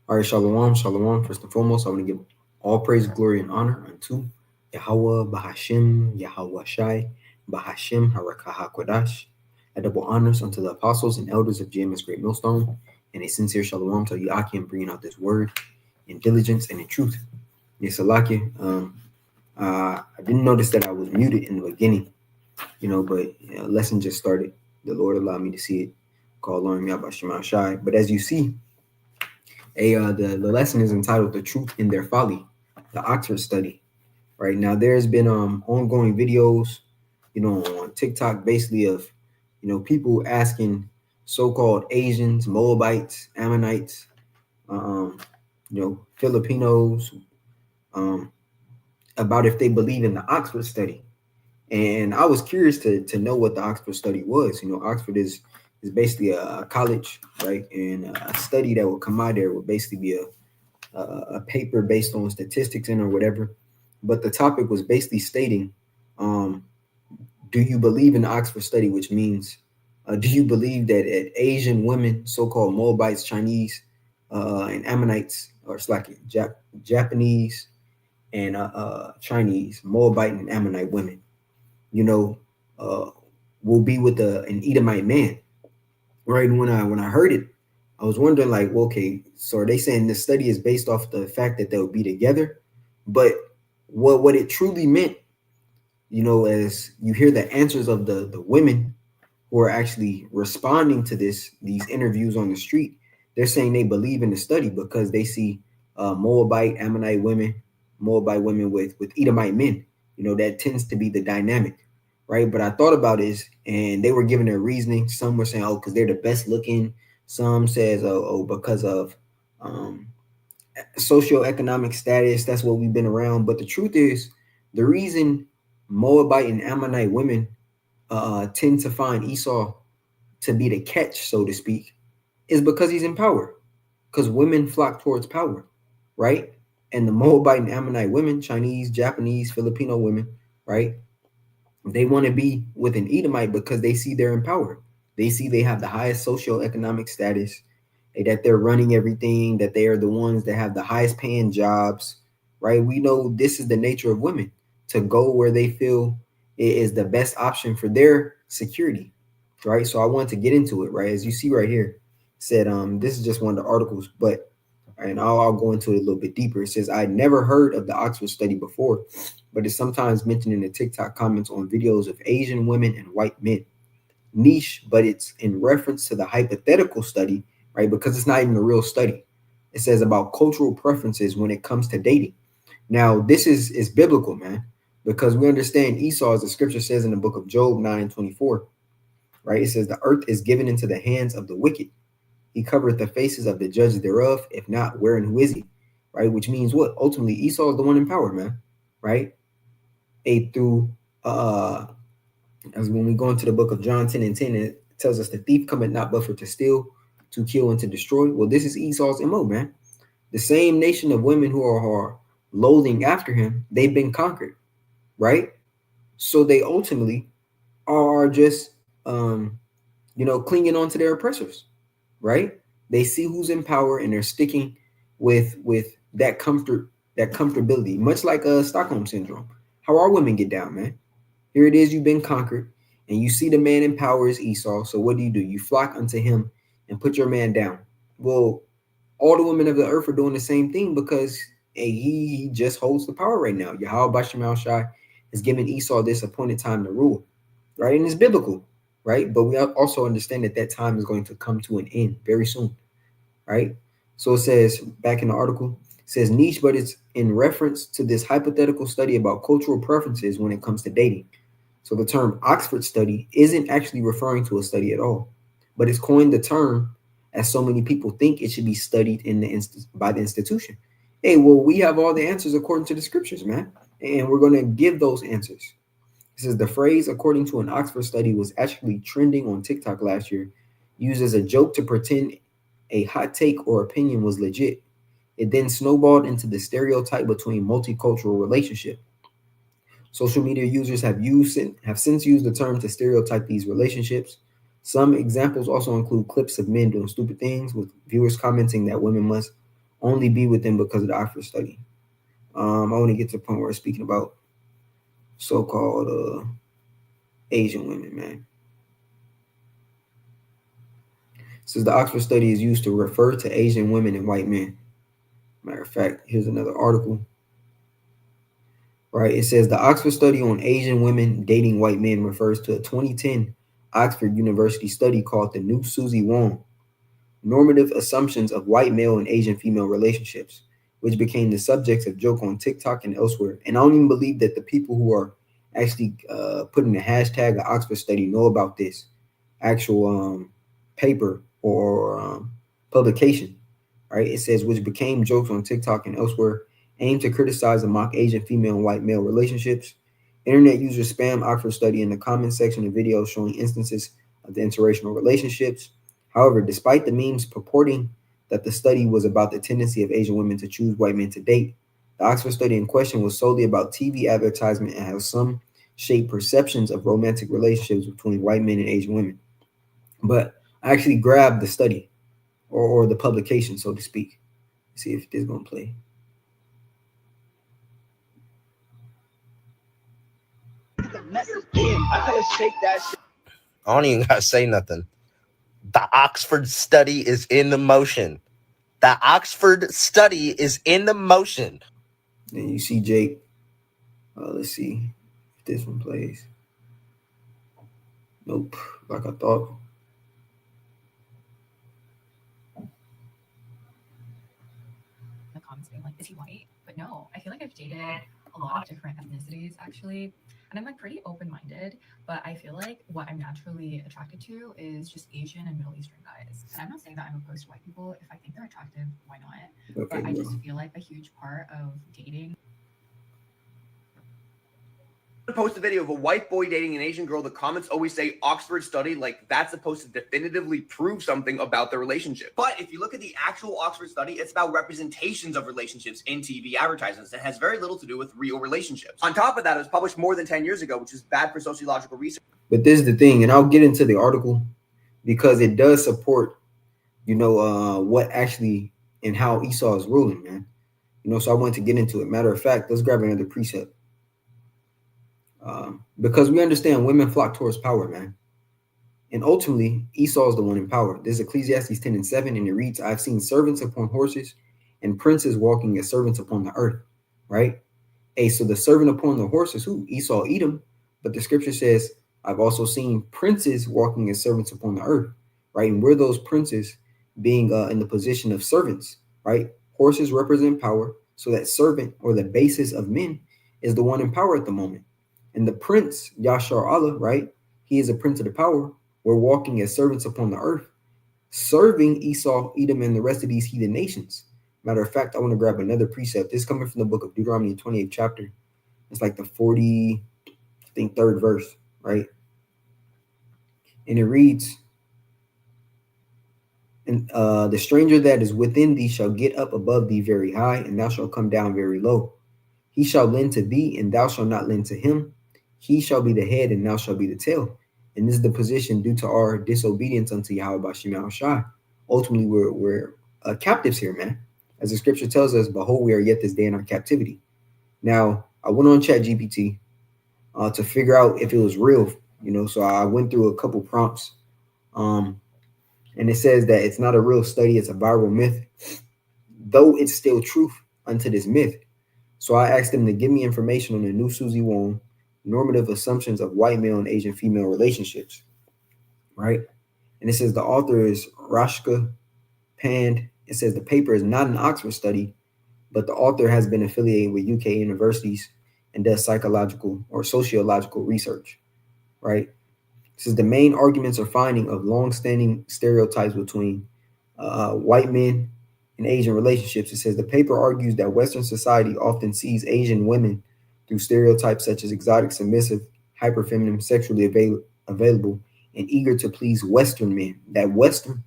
All right, shalom, shalom. First and foremost, I want to give all praise, glory, and honor unto Yahweh, Bahashim, Yahweh Shai, Bahashim, Harakaha Kodash. A double honors unto the apostles and elders of GMS Great Millstone, and a sincere shalom to Yakim bringing out this word in diligence and in truth. Yes, Salaki. I didn't notice that I was muted in the beginning, but lesson just started. The Lord allowed me to see it. Call Lauren Yahweh Shema Shai. But as you see, the lesson is entitled "The Truth in Their Folly," the Oxford study. Right now, there's been ongoing videos, on TikTok, basically of people asking so-called Asians, Moabites, Ammonites, um, Filipinos, um, about if they believe in the Oxford study. And I was curious to know what the Oxford study was. Oxford is basically a college, right? And a study that would come out there would basically be a paper based on statistics or whatever. But the topic was basically stating, um, do you believe in the Oxford study, which means, do you believe that Asian women, so-called Moabites, Chinese, and Ammonites, or it's like Japanese and Chinese, Moabite and Ammonite women, you know, uh, will be with an Edomite man? Right. And when I heard it, I was wondering, like, well, okay, so are they saying this study is based off the fact that they'll be together? But what it truly meant, as you hear the answers of the women who are actually responding to these interviews on the street, they're saying they believe in the study because they see Moabite, Ammonite women, Moabite women with Edomite men. That tends to be the dynamic, right? But I thought about this, and they were giving their reasoning. Some were saying, oh, because they're the best looking. Some says, oh, because of um, socioeconomic status. That's what we've been around. But the truth is, the reason Moabite and Ammonite women tend to find Esau to be the catch, so to speak, is because he's in power. Because women flock towards power, right? And the Moabite and Ammonite women, Chinese, Japanese, Filipino women, right? They want to be with an Edomite because they see they're in power. They see they have the highest socioeconomic status, that they're running everything, that they are the ones that have the highest paying jobs, right? We know this is the nature of women, to go where they feel it is the best option for their security, right? So I want to get into it, right? As you see right here, said this is just one of the articles, but and I'll go into it a little bit deeper. It says, I'd never heard of the Oxford study before, but it's sometimes mentioned in the TikTok comments on videos of Asian women and white men. Niche, but it's in reference to the hypothetical study, right? Because it's not even a real study. It says about cultural preferences when it comes to dating. Now, this is biblical, man, because we understand Esau, as the scripture says in the book of Job 9:24, right? It says, the earth is given into the hands of the wicked. He covereth the faces of the judges thereof. If not, where and who is he? Right? Which means what? Ultimately, Esau is the one in power, man. Right? Through as when we go into the book of John 10:10, it tells us the thief cometh not but for to steal, to kill, and to destroy. Well, this is Esau's MO, man. The same nation of women who are loathing after him, they've been conquered, right? So they ultimately are just clinging on to their oppressors, right? They see who's in power and they're sticking with that comfortability, much like Stockholm syndrome. How our women get down, man. Here it is, you've been conquered, and you see the man in power is Esau. So what do? You flock unto him and put your man down. Well, all the women of the earth are doing the same thing because he just holds the power right now. Yahweh Bashemal Shai has given Esau this appointed time to rule, right? And it's biblical, right? But we also understand that time is going to come to an end very soon, right? So it says back in the article, it says niche, but it's in reference to this hypothetical study about cultural preferences when it comes to dating. So the term Oxford study isn't actually referring to a study at all, but it's coined the term as so many people think it should be studied by the institution. Hey, well, we have all the answers according to the scriptures, man, and we're going to give those answers. It says the phrase, according to an Oxford study, was actually trending on TikTok last year, used as a joke to pretend a hot take or opinion was legit. It then snowballed into the stereotype between multicultural relationship. Social media users have since used the term to stereotype these relationships. Some examples also include clips of men doing stupid things, with viewers commenting that women must only be with them because of the Oxford study. I want to get to the point where it's speaking about so-called Asian women, man. Says the Oxford study is used to refer to Asian women and white men. Matter of fact, here's another article. Right, it says the Oxford study on Asian women dating white men refers to a 2010 Oxford University study called the New Susie Wong Normative Assumptions of White Male and Asian Female Relationships, which became the subject of joke on TikTok and elsewhere. And I don't even believe that the people who are actually putting the hashtag of Oxford study know about this actual paper or publication. Right, it says which became jokes on TikTok and elsewhere, aimed to criticize and mock Asian female and white male relationships. Internet users spam Oxford study in the comment section of videos showing instances of the interracial relationships. However, despite the memes purporting that the study was about the tendency of Asian women to choose white men to date, the Oxford study in question was solely about TV advertisement and how some shape perceptions of romantic relationships between white men and Asian women. But I actually grabbed the study or the publication, so to speak. Let's see if this is going to play. I don't even gotta say nothing. The Oxford study is in the motion. The Oxford study is in the motion. And you see Jake. Let's see if this one plays. Nope, like I thought. The comments being like, is he white? But no, I feel like I've dated a lot of different ethnicities actually. And I'm like pretty open-minded, but I feel like what I'm naturally attracted to is just Asian and Middle Eastern guys. And I'm not saying that I'm opposed to white people. If I think they're attractive, why not? Okay, but I just feel like a huge part of dating. Post a video of a white boy dating an Asian girl. The comments always say Oxford study, like that's supposed to definitively prove something about the relationship. But if you look at the actual Oxford study, it's about representations of relationships in TV advertisements. It has very little to do with real relationships. On top of that, it was published more than 10 years ago, which is bad for sociological research. But this is the thing, and I'll get into the article because it does support, what actually and how Esau is ruling, man. So I want to get into it. Matter of fact, let's grab another precept. Because we understand women flock towards power, man. And ultimately, Esau is the one in power. This is Ecclesiastes 10:7, and it reads, I've seen servants upon horses and princes walking as servants upon the earth, right? Hey, so the servant upon the horse is who? Esau, Edom. But the scripture says, I've also seen princes walking as servants upon the earth, right? And we're those princes being in the position of servants, right? Horses represent power. So that servant or the basis of men is the one in power at the moment. And the prince, Yashar Allah, right? He is a prince of the power. We're walking as servants upon the earth, serving Esau, Edom, and the rest of these heathen nations. Matter of fact, I want to grab another precept. This is coming from the book of Deuteronomy, 28th chapter. It's like the 3rd verse, right? And it reads, and the stranger that is within thee shall get up above thee very high, and thou shalt come down very low. He shall lend to thee, and thou shalt not lend to him. He shall be the head, and thou shalt be the tail. And this is the position due to our disobedience unto Yahweh Bashim Al-Shai. Ultimately, we're captives here, man. As the scripture tells us, behold, we are yet this day in our captivity. Now, I went on ChatGPT to figure out if it was real, so I went through a couple prompts. And it says that it's not a real study, it's a viral myth, though it's still truth unto this myth. So I asked them to give me information on the New Susie Wong Normative Assumptions of White Male and Asian Female Relationships, right? And it says the author is Rashka Pand. It says the paper is not an Oxford study, but the author has been affiliated with UK universities and does psychological or sociological research, right? It says the main arguments or finding of long-standing stereotypes between white men and Asian relationships. It says the paper argues that Western society often sees Asian women through stereotypes such as exotic, submissive, hyperfeminine, sexually available, and eager to please Western men. That Western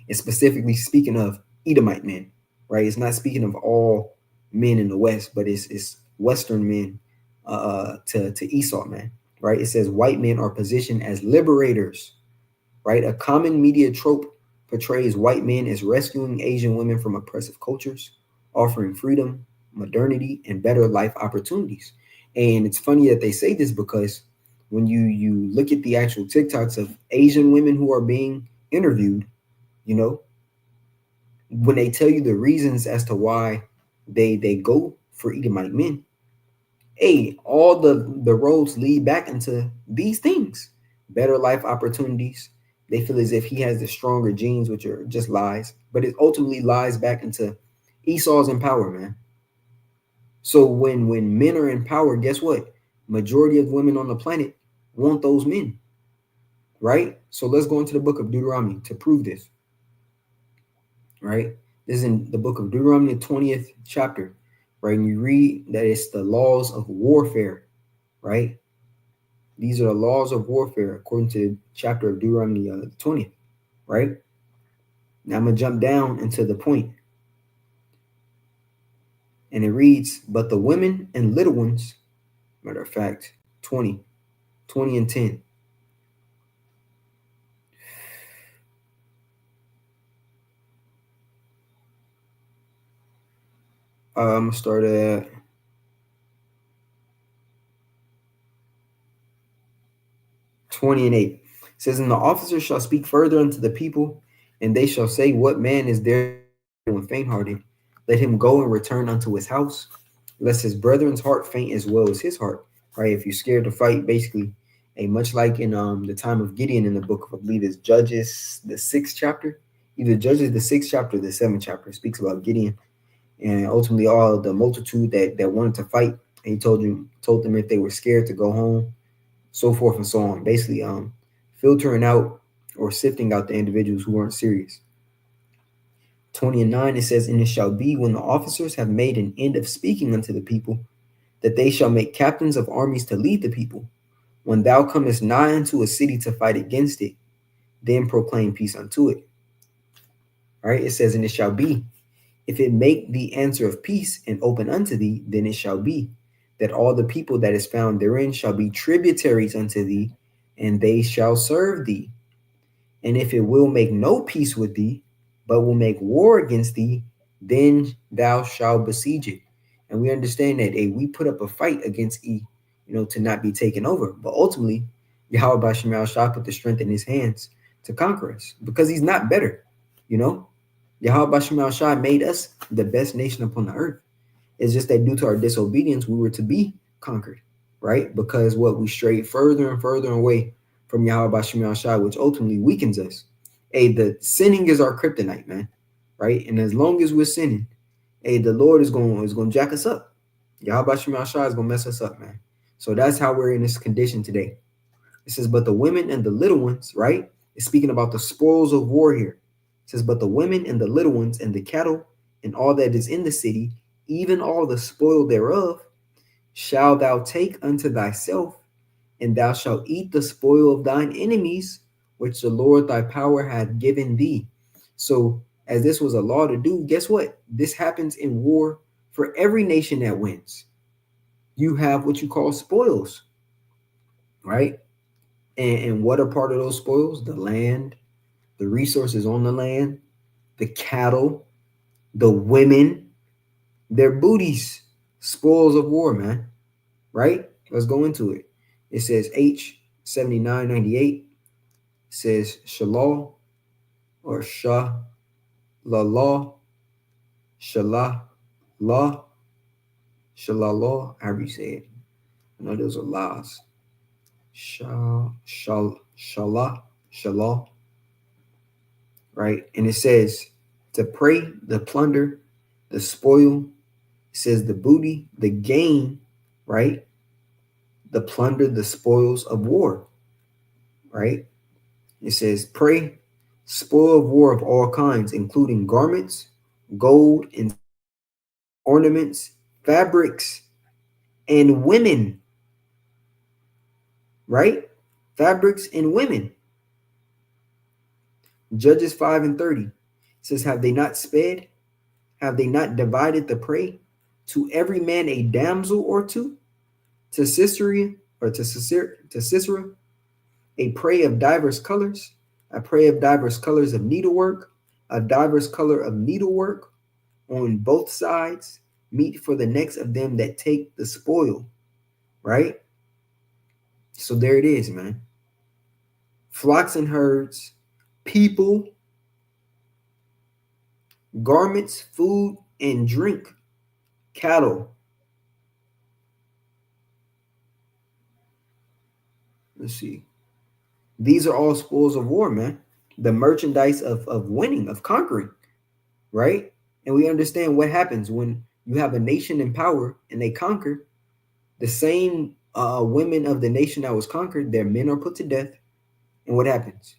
is specifically speaking of Edomite men, right? It's not speaking of all men in the West, but it's Western men to Esau, man, right? It says white men are positioned as liberators, right? A common media trope portrays white men as rescuing Asian women from oppressive cultures, offering freedom, modernity, and better life opportunities. And it's funny that they say this because when you look at the actual TikToks of Asian women who are being interviewed, you know, when they tell you the reasons as to why they go for Edomite men, hey, all the roads lead back into these things: better life opportunities. They feel as if he has the stronger genes, which are just lies, but it ultimately lies back into Esau's in power, man. So when men are in power, guess what? Majority of women on the planet want those men, right? So let's go into the book of Deuteronomy to prove this, right? This is in the book of Deuteronomy, the 20th chapter, right? And you read that it's the laws of warfare, right? These are the laws of warfare according to the chapter of Deuteronomy 20th, right? Now I'm going to jump down into the point. And it reads, but the women and little ones, matter of fact, 20 and 10. I'm going to start at 20 and 8. It says, and the officers shall speak further unto the people, and they shall say, what man is there and faint-hearted? Let him go and return unto his house, lest his brethren's heart faint as well as his heart. Right? If you're scared to fight, basically, a much like in the time of Gideon in the book of, I believe it's Judges, the 6th chapter, either Judges the 6th chapter or the 7th chapter, speaks about Gideon and ultimately all the multitude that wanted to fight. And he told them if they were scared to go home, so forth and so on. Basically, filtering out or sifting out the individuals who weren't serious. 20 and 9, it says, and it shall be when the officers have made an end of speaking unto the people, that they shall make captains of armies to lead the people. When thou comest nigh unto a city to fight against it, then proclaim peace unto it. All right, it says, and it shall be, if it make the answer of peace and open unto thee, then it shall be, that all the people that is found therein shall be tributaries unto thee, and they shall serve thee. And if it will make no peace with thee, but will make war against thee, then thou shalt besiege it. And we understand that we put up a fight against to not be taken over. But ultimately, Yahweh Bashim Shah put the strength in his hands to conquer us because he's not better. Yahweh Bashim Shah made us the best nation upon the earth. It's just that due to our disobedience, we were to be conquered, right? Because we strayed further and further away from Yahweh Bashim Shah, which ultimately weakens us. The sinning is our kryptonite, man, right? And as long as we're sinning, the Lord is going to jack us up. Yahweh Bashim Shah is going to mess us up, man. So that's how we're in this condition today. It says, but the women and the little ones, right? It's speaking about the spoils of war here. It says, but the women and the little ones and the cattle and all that is in the city, even all the spoil thereof, shall thou take unto thyself, and thou shalt eat the spoil of thine enemies, which the Lord thy power hath given thee. So, as this was a law to do, guess what? This happens in war for every nation that wins. You have what you call spoils, right? And what are part of those spoils? The land, the resources on the land, the cattle, the women, their booties, spoils of war, man. Right? Let's go into it. It says H7998. It says Shalal or Shah La Law, Shalah Law, Shalallah, however you say it. I know those are laws. Shalah, right? And it says to pray, the plunder, the spoil. It says the booty, the gain, right? The plunder, the spoils of war, right? It says pray, spoil of war of all kinds, including garments, gold and ornaments, fabrics, and women, right? Fabrics and women. Judges 5 and 30 says, have they not sped? Have they not divided the prey? To every man a damsel or two? To Sisera, a prey of diverse colors? I pray of diverse colors of needlework, a diverse color of needlework on both sides, meet for the necks of them that take the spoil, right? So there it is, man. Flocks and herds, people, garments, food, and drink, cattle. Let's see. These are all spoils of war, man. The merchandise of winning, of conquering, right? And we understand what happens when you have a nation in power and they conquer. The same women of the nation that was conquered, their men are put to death. And what happens?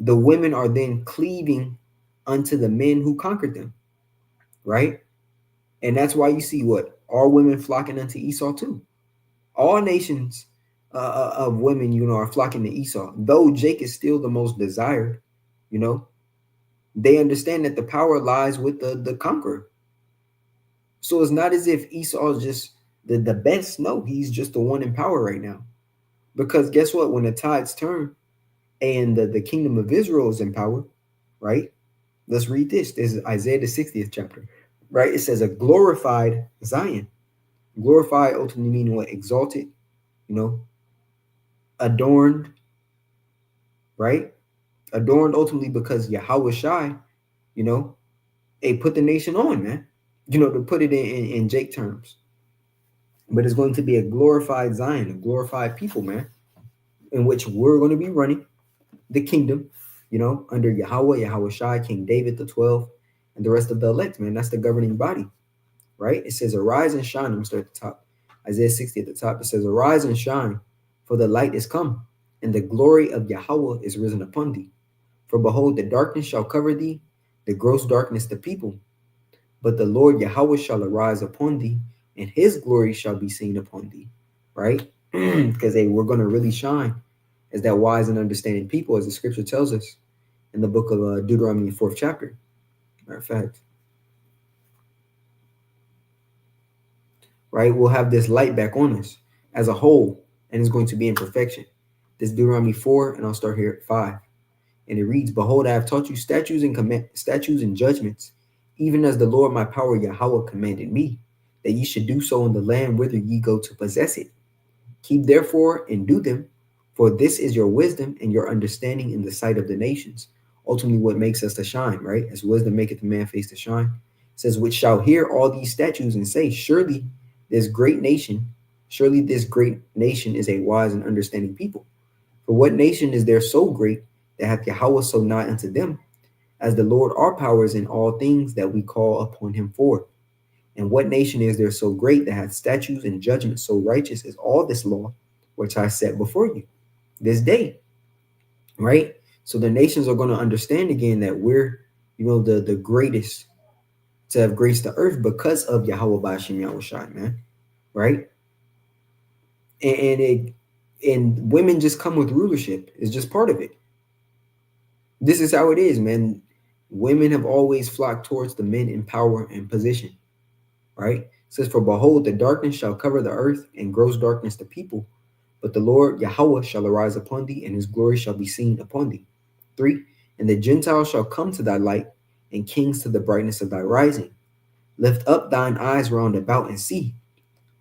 The women are then cleaving unto the men who conquered them, right? And that's why you see what? All women flocking unto Esau too. All nations of women, are flocking to Esau. Though Jake is still the most desired, they understand that the power lies with the conqueror. So it's not as if Esau is just the best. No, he's just the one in power right now. Because guess what? When the tides turn and the kingdom of Israel is in power, right? Let's read this. This is Isaiah the 60th chapter, right? It says a glorified Zion. Glorified ultimately meaning what? Exalted, adorned, right? Adorned ultimately because Yahweh Shai, they put the nation on, man. To put it in Jake terms. But it's going to be a glorified Zion, a glorified people, man, in which we're going to be running the kingdom, under Yahweh Shai, King David, the 12, and the rest of the elect, man. That's the governing body, right? It says, arise and shine. I'm going to start at the top. Isaiah 60 at the top. It says, arise and shine, for the light is come, and the glory of Yahweh is risen upon thee. For behold, the darkness shall cover thee, the gross darkness the people. But the Lord Yahweh shall arise upon thee, and his glory shall be seen upon thee, right? Because we're going to really shine as that wise and understanding people, as the scripture tells us in the book of Deuteronomy, 4th chapter. Matter of fact, right? We'll have this light back on us as a whole, and it's going to be in perfection. This Deuteronomy 4, and I'll start here at 5. And it reads, behold, I have taught you statutes and judgments, even as the Lord my power Yahweh commanded me, that ye should do so in the land whither ye go to possess it. Keep therefore and do them, for this is your wisdom and your understanding in the sight of the nations. Ultimately, what makes us to shine, right? As wisdom maketh the man face to shine. It says, which shall hear all these statutes and say, surely this great nation is a wise and understanding people. For what nation is there so great that hath Yahweh so nigh unto them, as the Lord our power is in all things that we call upon him for? And what nation is there so great that hath statutes and judgments so righteous as all this law which I set before you this day? Right? So the nations are going to understand again that we're, the greatest to have graced the earth because of Yahweh Ba'ashim Yahushai, man. Right? And women just come with rulership. It's just part of it. This is how it is, man. Women have always flocked towards the men in power and position, right? It says, for behold, the darkness shall cover the earth, and gross darkness the people. But the Lord Yahweh shall arise upon thee, and his glory shall be seen upon thee. 3, and the Gentiles shall come to thy light, and kings to the brightness of thy rising. Lift up thine eyes round about and see.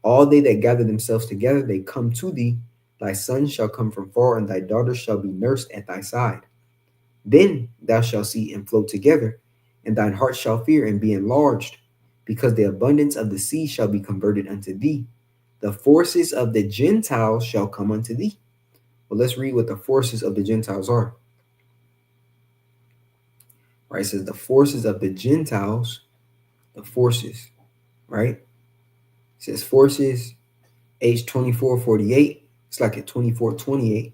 All they that gather themselves together, they come to thee. Thy sons shall come from far, and thy daughters shall be nursed at thy side. Then thou shalt see and flow together, and thine heart shall fear and be enlarged, because the abundance of the sea shall be converted unto thee. The forces of the Gentiles shall come unto thee. Well, let's read what the forces of the Gentiles are. Right, it says the forces of the Gentiles, the forces, right? It says forces, H2448. It's like at 2428.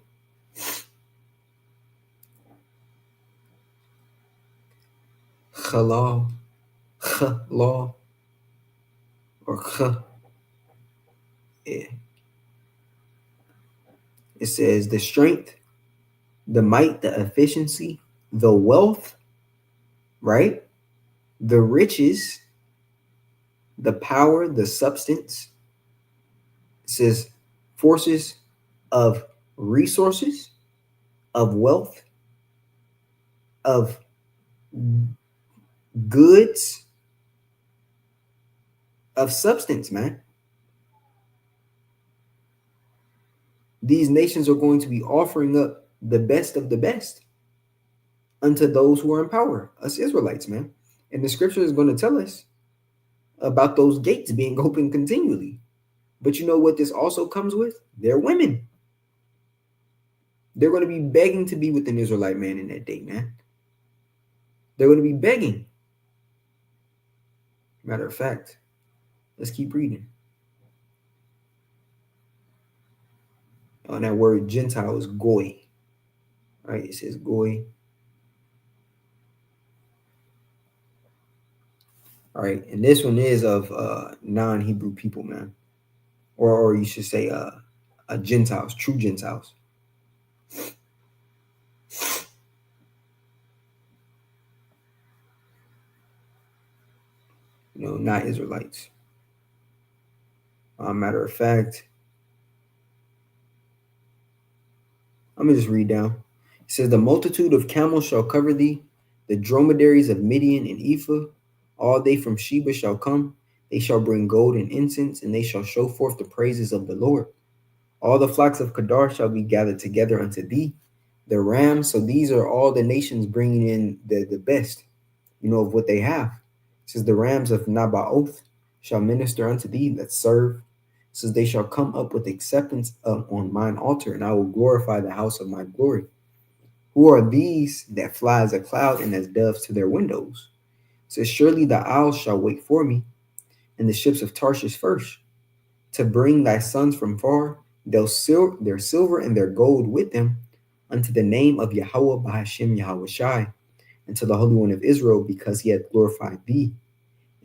Chalal, chalal, or ch. Yeah. It says the strength, the might, the efficiency, the wealth, right? The riches, the power, the substance. It says forces of resources, of wealth, of goods, of substance, man. These nations are going to be offering up the best of the best unto those who are in power, us Israelites, man. And the scripture is going to tell us about those gates being open continually. But you know what this also comes with? They're women. They're going to be begging to be with an Israelite man in that day, man. They're going to be begging. Matter of fact, let's keep reading. On that word Gentile is goy. Right? It says goy. All right, and this one is of non-Hebrew people, man, or you should say Gentiles, true Gentiles. You know, not Israelites. Matter of fact, I'm gonna just read down. It says, "The multitude of camels shall cover thee, the dromedaries of Midian and Ephah, all they from Sheba shall come. They shall bring gold and incense, and they shall show forth the praises of the Lord. All the flocks of Kedar shall be gathered together unto thee. The rams," so these are all the nations bringing in the best, you know, of what they have. It says, "The rams of Nabaoth shall minister unto thee that serve. It says, they shall come up with acceptance on mine altar, and I will glorify the house of my glory. Who are these that fly as a cloud and as doves to their windows? It says, surely the isles shall wait for me, and the ships of Tarshish first, to bring thy sons from far, their silver and their gold with them, unto the name of Yahweh Bahashem Yahweh Shai, and to the Holy One of Israel, because he hath glorified thee.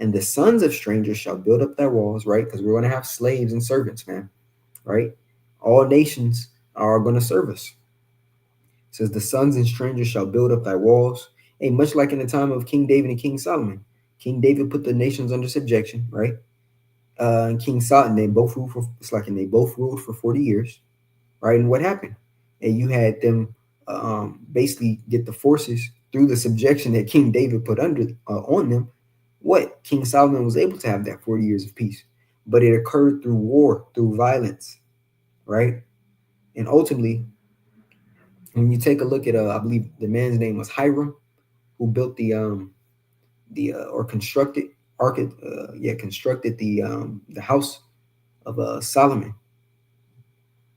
And the sons of strangers shall build up thy walls," right? Because we're going to have slaves and servants, man, right? All nations are going to serve us. It says, "The sons and strangers shall build up thy walls." Hey, much like in the time of King David and King Solomon. King David put the nations under subjection, right? And King Solomon, they both ruled for 40 years, right? And what happened? And you had them basically get the forces through the subjection that King David put under on them. What? King Solomon was able to have that 40 years of peace, but it occurred through war, through violence, right? And ultimately, when you take a look at, I believe the man's name was Hiram, who built or constructed the house of Solomon.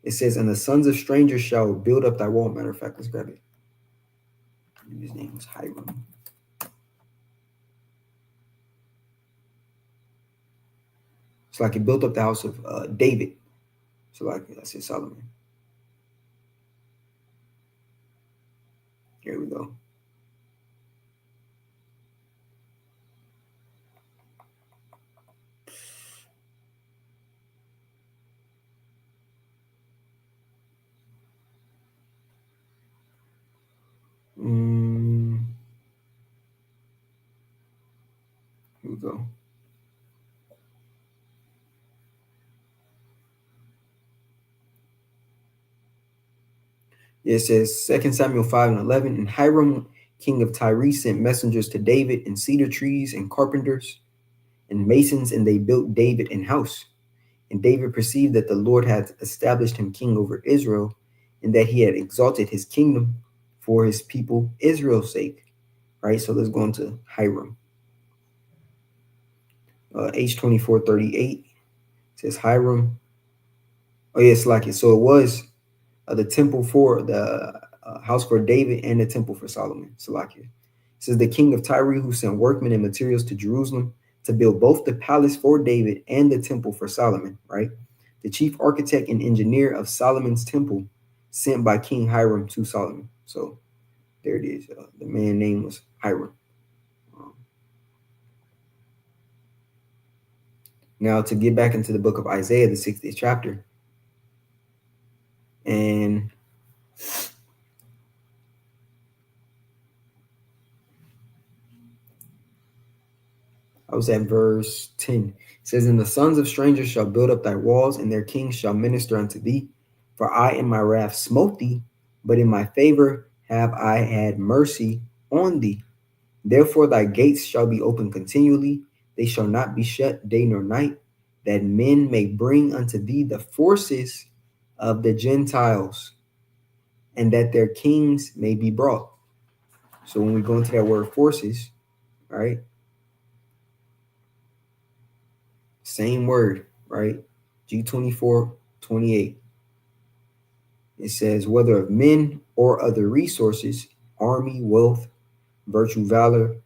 It says, "And the sons of strangers shall build up thy wall." Matter of fact, let's grab it. His name was Hiram. It's like he built up the house of David. So like I said, Solomon. Here we go. Here we go. It says 2 Samuel 5:11, "And Hiram, king of Tyre, sent messengers to David, and cedar trees, and carpenters, and masons, and they built David an house. And David perceived that the Lord had established him king over Israel, and that he had exalted his kingdom for his people Israel's sake." Right? So let's go into Hiram. H24:38 says Hiram. Oh, yes, like it. So it was the temple for the house for David and the temple for Solomon. Salakia. It says, "The king of Tyre, who sent workmen and materials to Jerusalem to build both the palace for David and the temple for Solomon," right? "The chief architect and engineer of Solomon's temple, sent by King Hiram to Solomon." So there it is. The man's name was Hiram. Now to get back into the book of Isaiah, the 60th chapter. And I was at verse 10. It says, "And the sons of strangers shall build up thy walls, and their kings shall minister unto thee. For I in my wrath smote thee, but in my favor have I had mercy on thee. Therefore thy gates shall be open continually, they shall not be shut day nor night, that men may bring unto thee the forces of the Gentiles, and that their kings may be brought. So when we go into that word forces, right? Same word, right? G24:28. It says, whether of men or other resources, army, wealth, virtue, valor,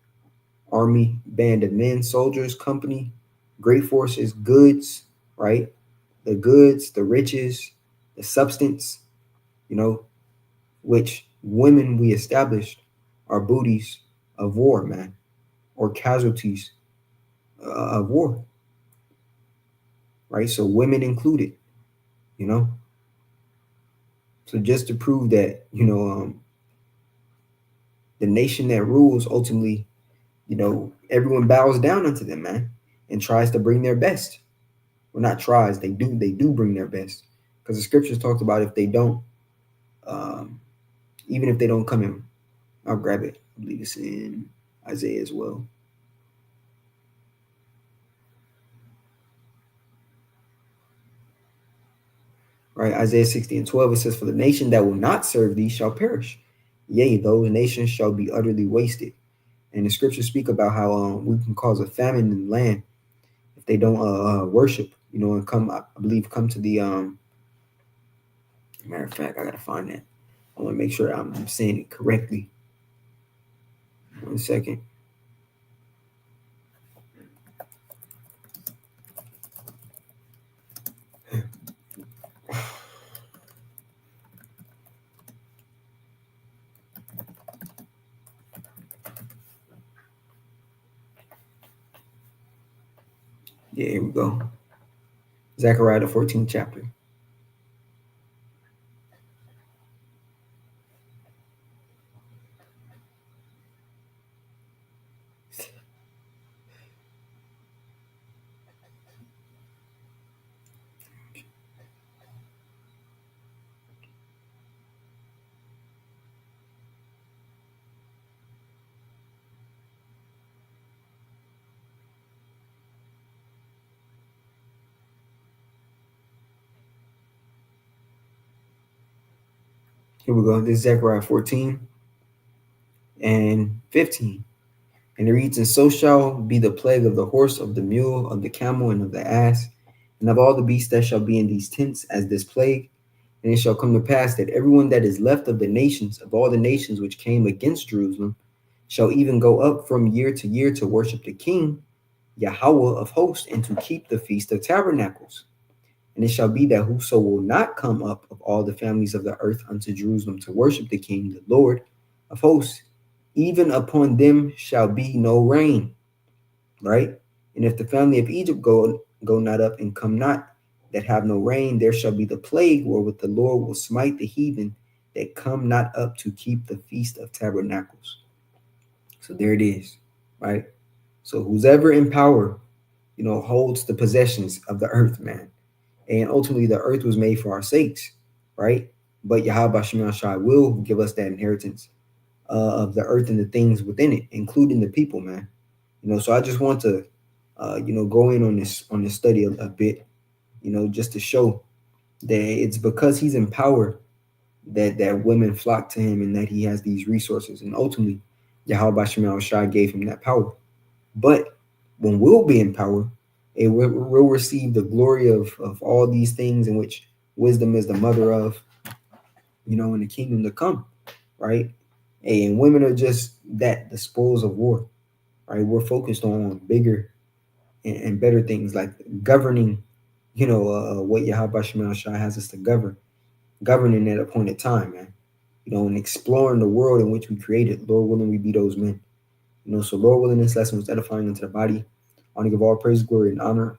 army, band of men, soldiers, company, great forces, goods, right? The goods, the riches, the substance, which women we established are booties of war, man, or casualties of war, right? So women included, you know. So just to prove that, the nation that rules ultimately, everyone bows down unto them, man, and tries to bring their best. Well, not tries, they do bring their best. Because the scriptures talked about if they don't, even if they don't come in, I'll grab it. I believe it's in Isaiah as well. Right, Isaiah 60:12, it says, for the nation that will not serve thee shall perish. Yea, those nations shall be utterly wasted. And the scriptures speak about how we can cause a famine in the land if they don't worship, and come to the matter of fact, I gotta find that. I want to make sure I'm saying it correctly. 1 second. Yeah, here we go. Zechariah the 14th chapter. Here we go. This is Zechariah 14 and 15. And it reads, and so shall be the plague of the horse, of the mule, of the camel, and of the ass, and of all the beasts that shall be in these tents as this plague. And it shall come to pass that everyone that is left of the nations, of all the nations which came against Jerusalem, shall even go up from year to year to worship the King, Yahweh of hosts, and to keep the Feast of Tabernacles. And it shall be that whoso will not come up of all the families of the earth unto Jerusalem to worship the King, the Lord of hosts, even upon them shall be no rain. Right? And if the family of Egypt go not up and come not, that have no rain, there shall be the plague wherewith the Lord will smite the heathen that come not up to keep the Feast of Tabernacles. So there it is, right? So who's ever in power, holds the possessions of the earth, man. And ultimately, the earth was made for our sakes, right? But Yahweh Shem Shai will give us that inheritance of the earth and the things within it, including the people, man. So I just want to, go in on this study a bit, just to show that it's because he's in power that women flock to him and that he has these resources. And ultimately, Yahweh Shem Shai gave him that power. But when we'll be in power, and we'll receive the glory of all these things in which wisdom is the mother of, in the kingdom to come, right? And women are just the spoils of war, right? We're focused on bigger and better things like governing, what Yahweh Shem Shai has us to governing at a appointed time, man. And exploring the world in which we created. Lord willing, we be those men. So Lord willing, this lesson was edifying unto the body. I want to give all praise, glory, and honor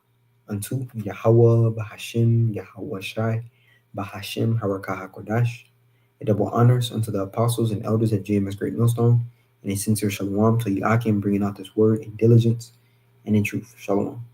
unto Yahweh, Bahashim, Yahweh Shai, Bahashim, Harakah HaKodash. A double honors unto the apostles and elders at GMS Great Millstone, and a sincere shalom to Yakim, bringing out this word in diligence and in truth. Shalom.